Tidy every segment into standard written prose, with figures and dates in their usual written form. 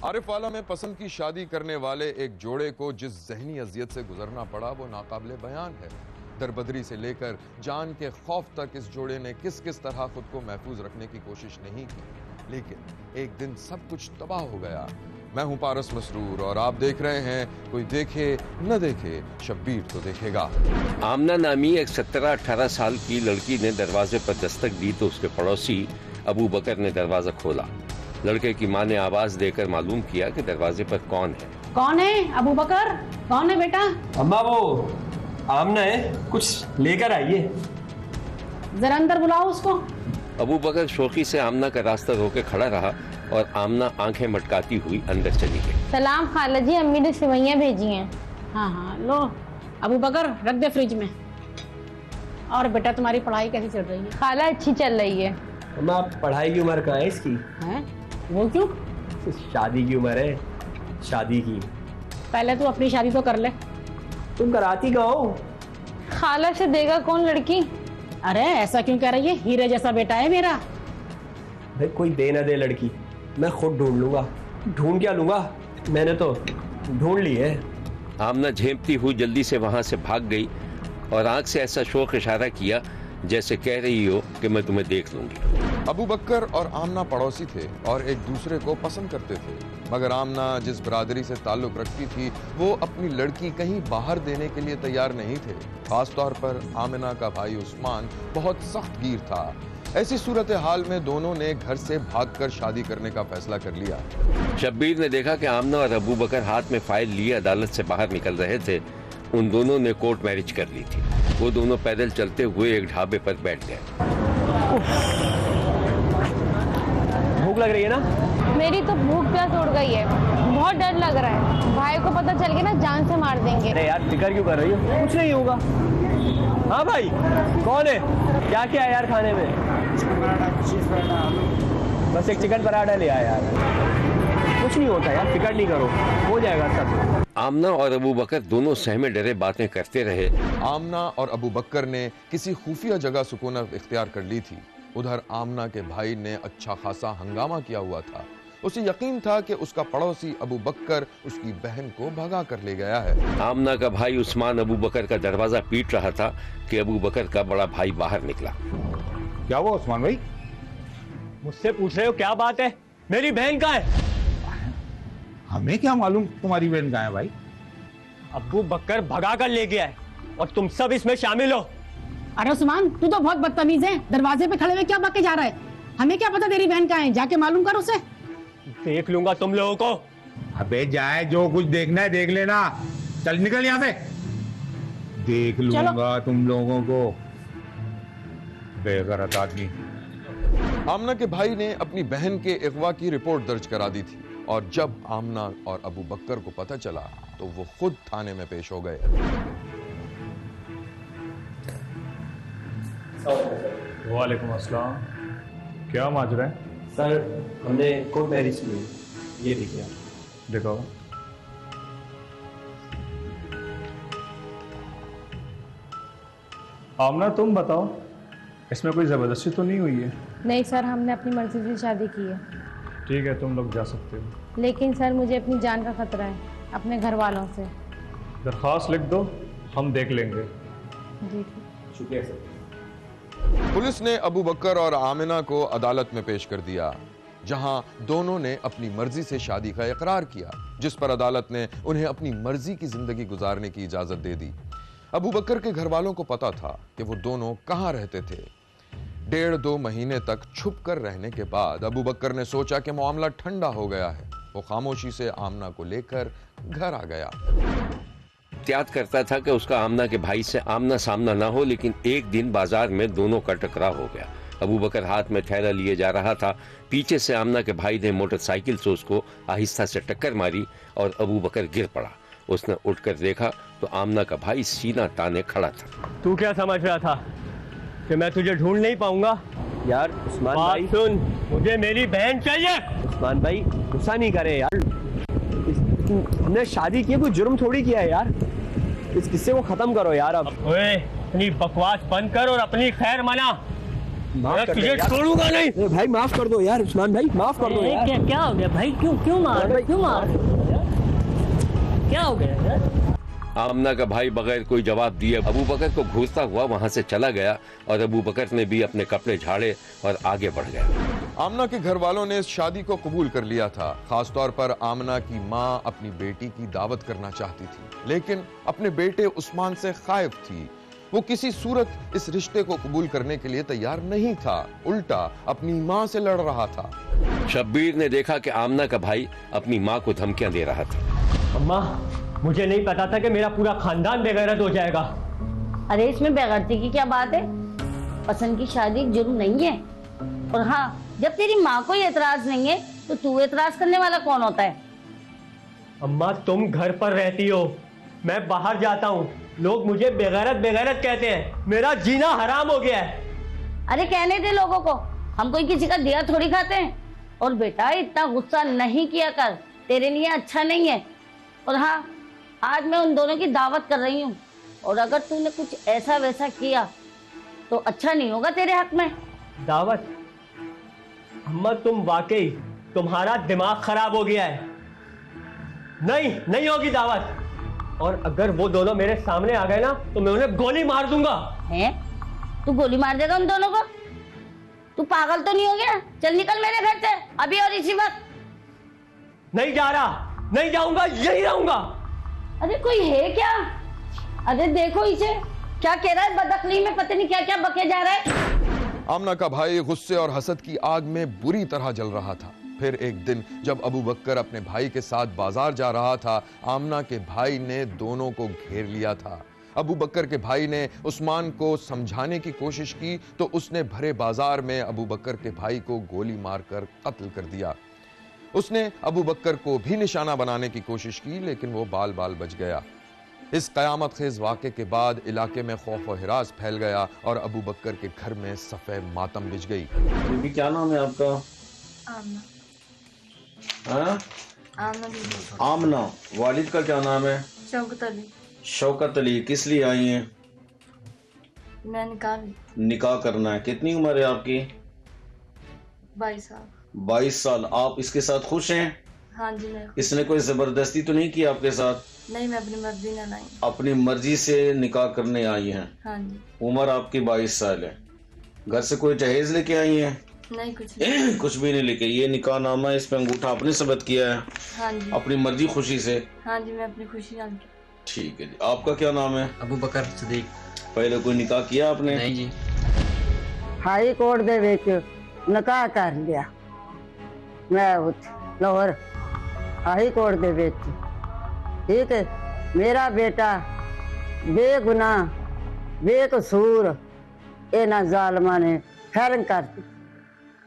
आरिफ वाला में पसंद की शादी करने वाले एक जोड़े को जिस जहनी अजियत से गुजरना पड़ा वो नाकाबिले बयान है। दरबदरी से लेकर जान के खौफ तक इस जोड़े ने किस किस तरह खुद को महफूज रखने की कोशिश नहीं की, लेकिन एक दिन सब कुछ तबाह हो गया। मैं हूं पारस मसरूर और आप देख रहे हैं कोई देखे न देखे शब्बीर तो देखेगा। आमना नामी एक 17-18 साल की लड़की ने दरवाजे पर दस्तक दी तो उसके पड़ोसी अबू बकर ने दरवाजा खोला। लड़के की मां ने आवाज देकर मालूम किया कि दरवाजे पर कौन है। कौन है? अबू बकर। कौन है बेटा? अम्मा वो आमना है, कुछ लेकर आइए। जरा अंदर बुलाओ उसको। अबू बकर शौकी से आमना का रास्ता रोके खड़ा रहा और आमना आंखें मटकाती हुई अंदर चली गई। सलाम खाला जी, अम्मी ने सिवैयां भेजी हैं। हाँ हाँ लो अबू बकर, रख दे फ्रिज में। और बेटा तुम्हारी पढ़ाई कैसी चल रही है? खाला अच्छी चल रही है। अम्मा पढ़ाई की उम्र कहाँ है इसकी? हैं? वो क्यों? शादी की उम्र है, शादी की। पहले तू अपनी शादी तो कर ले। तुम कराती कहाँ हो? खाला से देगा कौन लड़की? अरे ऐसा क्यों कह रही है? हीरे जैसा बेटा है मेरा। भाई कोई दे ना दे लड़की, मैं खुद ढूंढ लूंगा। ढूंढ क्या लूंगा, मैंने तो ढूंढ ली है। आमना झेपती हुई जल्दी से वहां से भाग गई और आंख से ऐसा शौक इशारा किया जैसे कह रही हो कि मैं तुम्हें देख लूंगी। अबू बकर और आमना पड़ोसी थे और एक दूसरे को पसंद करते थे, मगर आमना जिस बरादरी से ताल्लुक रखती थी वो अपनी लड़की कहीं बाहर देने के लिए तैयार नहीं थे। खास तौर पर आमिना का भाई उस्मान बहुत सख्त गिर था। ऐसी सूरत हाल में दोनों ने घर से भागकर शादी करने का फैसला कर लिया। शब्बीर ने देखा कि आमना और अबू बकर हाथ में फाइल लिए अदालत से बाहर निकल रहे थे। उन दोनों ने कोर्ट मैरिज कर ली थी। वो दोनों पैदल चलते हुए एक ढाबे पर बैठ गए। भूख लग रही है ना? मेरी तो भूख प्यास उड़ गई है, बहुत डर लग रहा है। भाई को पता चल गया ना जान से मार देंगे। अरे यार फिक्र क्यों कर रही हो, कुछ नहीं होगा। हाँ भाई कौन है? क्या क्या है यार खाने में? बस एक चिकन पराठा ले आया यार। कुछ नहीं होता यार, फिक्र नहीं करो, हो जाएगा सब। आमना और अबू बकर दोनों सहमे डरे बातें करते रहे। आमना और अबू बकर ने किसी खुफिया जगह सुकूनत इख्तियार कर ली थी। उधर आमना के भाई ने अच्छा खासा हंगामा किया हुआ था। उसे यकीन था कि उसका पड़ोसी अबू बकर उसकी बहन को भगा कर ले गया है। आमना का भाई उस्मान अबू बकर का दरवाजा पीट रहा था कि अबू बकर का बड़ा भाई बाहर निकला। क्या हुआ उस्मान भाई? मुझसे पूछ रहे हो क्या बात है? मेरी बहन कहाँ है? हमें क्या मालूम तुम्हारी बहन कहाँ है भाई? अबू बकर भगा कर ले गया है और तुम सब इसमें शामिल हो। अरे उस्मान तू तो बहुत बदतमीज है। दरवाजे पे खड़े हुए क्या बके जा रहा है? हमें क्या पता तेरी बहन कहाँ है? जाके मालूम कर उसे। देख लूंगा तुम लोगों को। अबे जाए, जो कुछ देखना है देख लेना। चल निकल यहाँ से, देख लूंगा तुम लोगों को। बेगैरत आदमी। आमना के भाई ने अपनी बहन के अगवा की रिपोर्ट दर्ज करा दी थी और जब आमना और अबू बकर को पता चला तो वो खुद थाने में पेश हो गए। वालेकुम अस्सलाम। क्या माजरा है? सर हमने कोर्ट मैरिज की। ये देखिए आप। दिखाओ। आमना तुम बताओ, इसमें कोई जबरदस्ती तो नहीं हुई है? नहीं सर, हमने अपनी मर्जी से शादी की है। ठीक है, तुम लोग जा सकते हो। लेकिन सर मुझे अपनी जान का खतरा है अपने घर वालों से। दरख्वास्त लिख दो, हम देख लेंगे। जी ठीक। शुक्रिया सर। पुलिस ने अबू बकर और आमिना को अदालत में पेश कर दिया, जहां दोनों ने अपनी मर्जी से शादी का इकरार किया, जिस पर अदालत ने उन्हें अपनी मर्जी की जिंदगी गुजारने की इजाजत दे दी। अबू बकर के घर वालों को पता था कि वो दोनों कहां रहते थे। 1.5-2 महीने तक छुप कर रहने के बाद अबू बकर ने सोचा कि मामला ठंडा हो गया है। वो खामोशी से आमना को लेकर घर आ गया। एहतियात करता था कि उसका आमना के भाई से आमना सामना ना हो, लेकिन एक दिन बाजार में दोनों का टकराव हो गया। अबू बकर हाथ में थैला लिए जा रहा था। पीछे से आमना के भाई ने मोटरसाइकिल से उसको आहिस्ता से टक्कर मारी और अबू बकर गिर पड़ा। उसने उठकर देखा तो आमना का भाई सीना ताने खड़ा था। तू क्या समझ रहा था कि मैं तुझे ढूंढ नहीं पाऊंगा? यार उस्मान भाई सुन, मुझे मेरी बहन चाहिए। उस्मान भाई गुस्सा नहीं करे यार, हमने शादी की, कोई जुर्म थोड़ी किया है यार। इस किस्से को खत्म करो यार अब। ओए अपनी बकवास बंद कर और अपनी खैर मना। मैं तुझे छोड़ूंगा नहीं। भाई माफ कर दो यार, उस्मान भाई माफ कर दो यार। क्या हो गया भाई? क्यों मार क्या हो गया यार? आमना का भाई बगैर कोई जवाब दिए अबू बकर को घूरता हुआ वहां से चला गया और अबू बकर ने भी अपने कपड़े झाड़े और आगे बढ़ गया। आमना के घर वालों ने इस शादी को कबूल कर लिया था। खासतौर पर आमना की माँ अपनी बेटी की दावत करना चाहती थी, लेकिन अपने बेटे उस्मान से खाइफ थी। वो किसी सूरत इस रिश्ते को कबूल करने के लिए तैयार नहीं था, उल्टा अपनी माँ से लड़ रहा था। शब्बीर ने देखा कि आमना का भाई अपनी माँ को धमकियां दे रहा था। अम्मा, मुझे नहीं पता था कि मेरा पूरा खानदान बेगैरत हो जाएगा। अरे इसमें बेगैरती की क्या बात है? पसंद की शादी जुर्म नहीं है। और हाँ, जब तेरी माँ को एतराज नहीं है तो तू एतराज करने वाला कौन होता है? अम्मा, तुम घर पर रहती हो, मैं बाहर जाता हूँ, लोग मुझे बेगैरत कहते हैं, मेरा जीना हराम हो गया है। अरे कहने दे लोगों को, हम कोई किसी का दिया थोड़ी खाते हैं। और बेटा इतना गुस्सा नहीं किया कर, तेरे लिए अच्छा नहीं है। और हाँ, आज मैं उन दोनों की दावत कर रही हूँ, और अगर तूने कुछ ऐसा वैसा किया तो अच्छा नहीं होगा तेरे हक में। दावत? अम्मा, तुम वाकई, तुम्हारा दिमाग खराब हो गया है। नहीं होगी दावत। और अगर वो दोनों मेरे सामने आ गए ना तो मैं उन्हें गोली मार दूंगा। हैं? तू गोली मार देगा उन दोनों को? तू पागल तो नहीं हो गया? चल निकल मेरे घर से अभी और इसी वक्त। नहीं जा रहा, नहीं जाऊंगा, यही रहूंगा। अरे कोई है क्या? अरे देखो इसे क्या कह रहा है, बदअक्ली में पता नहीं क्या क्या बके जा रहा है। आमना का भाई गुस्से और हसद की आग में बुरी तरह जल रहा था। फिर एक दिन जब अबू बकर अपने भाई के साथ बाजार जा रहा था, आमना के भाई ने दोनों को घेर लिया था। अबू बकर के भाई ने उस्मान को समझाने की कोशिश की तो उसने भरे बाजार में अबू बकर के भाई को गोली मारकर कत्ल कर दिया। उसने अबू बकर को भी निशाना बनाने की कोशिश की, लेकिन वो बाल बाल बच गया। इस कयामत खेज वाक़े के बाद इलाके में खौफ और हिरास फैल गया और अबू बकर के घर में सफ़े मातम बिछ गई। बीबी, क्या नाम है आपका? आमना। हाँ? आमना बीबी। आमना। वालिद का क्या नाम है? शौकत अली। शौकत अली। किस लिए आई हैं? मैं निकाह करना है। कितनी उम्र है आपकी? 22 साल। 22 साल। आप इसके साथ खुश हैं? हाँ जी। मैं इसने कोई जबरदस्ती तो नहीं की आपके साथ? नहीं, मैं अपनी मर्जी ना लाई। अपनी मर्जी से निकाह करने आई हैं? हाँ जी। उम्र आपकी 22 साल है। घर से कोई जहेज लेके आई हैं? नहीं, कुछ नहीं। कुछ भी नहीं लेके। ये निकाह नामा है, इस पे अंगूठा आपने सबत किया है? हाँ जी। अपनी मर्जी खुशी से? हाँ जी, मैं अपनी खुशी नाम की। ठीक है जी। आपका क्या नाम है? अबू बकर सदीक। पहले कोई निकाह किया आपने? नहीं जी। हाई कोर्ट दे विच निकाह कर लिया मैं लाहौर हाई कोर्ट दे विच। ठीक है, मेरा बेटा बेगुनाह बेकसूर इन्हां ज़ालिमां ने फैरन कर दी,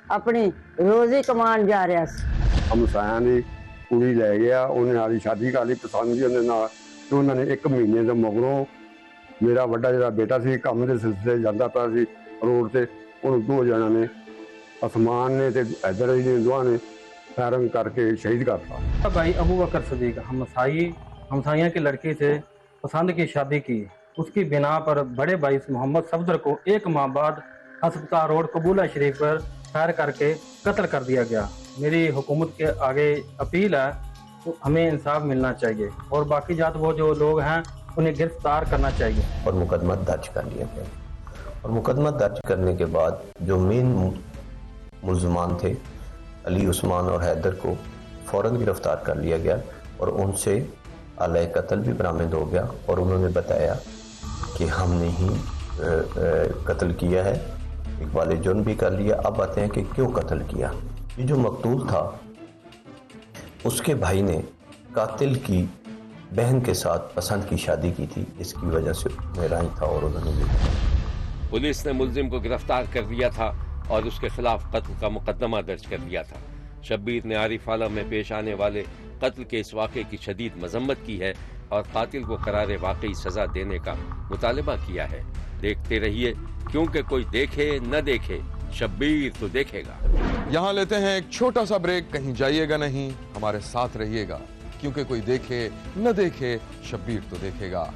अपनी रोजी कमान जा रहा सी। हमसाया ने कुड़ी लै गया, उन्हें नाल शादी कर ली पसंद ही उन्हें नाल। तो उन्होंने 1 महीने के मगरों मेरा वड्डा जिहड़ा बेटा सी काम के सिलसिले जांदा पिया सी रोड से, उन्होंने 2 जणों ने आसमान ने ते हैदर अली ने दोवां ने फायरिंग करके शहीद करता। भाई अबू बकर सदीक हमसाइया के लड़के से पसंद की शादी की। उसकी बिना पर बड़े भाई मोहम्मद सफदर को 1 माह बाद अस्पताल रोड कबूला शरीफ पर फायर करके कत्ल कर दिया गया। मेरी हुकूमत के आगे अपील है, तो हमें इंसाफ मिलना चाहिए और बाकी जात वो जो लोग हैं उन्हें गिरफ्तार करना चाहिए। और मुकदमा दर्ज कर लिया गया और मुकदमा दर्ज करने के बाद जो मेन मुल्ज़मान थे अली, उस्मान और हैदर को फ़ौरन गिरफ्तार कर लिया गया और उनसे अलह कत्ल भी बरामद हो गया और उन्होंने बताया कि हमने ही कत्ल किया है, इकबाल जुर्म भी कर लिया। अब आते हैं कि क्यों कत्ल किया। ये जो मकतूल था उसके भाई ने कातिल की बहन के साथ पसंद की शादी की थी, इसकी वजह से मेरा ही था और उन्होंने भी। पुलिस ने मुलजिम को गिरफ्तार कर लिया था और उसके खिलाफ कत्ल का मुकदमा दर्ज कर लिया था। शब्बीर ने आरिफ आलम में पेश आने वाले कत्ल के इस वाक़े की शदीद मजम्मत की है और कातिल को करारे वाकई सजा देने का मुतालबा किया है। देखते रहिए, क्योंकि कोई देखे न देखे शब्बीर तो देखेगा। यहाँ लेते हैं एक छोटा सा ब्रेक, कहीं जाइएगा नहीं, हमारे साथ रहिएगा, क्योंकि कोई देखे न देखे शब्बीर तो देखेगा।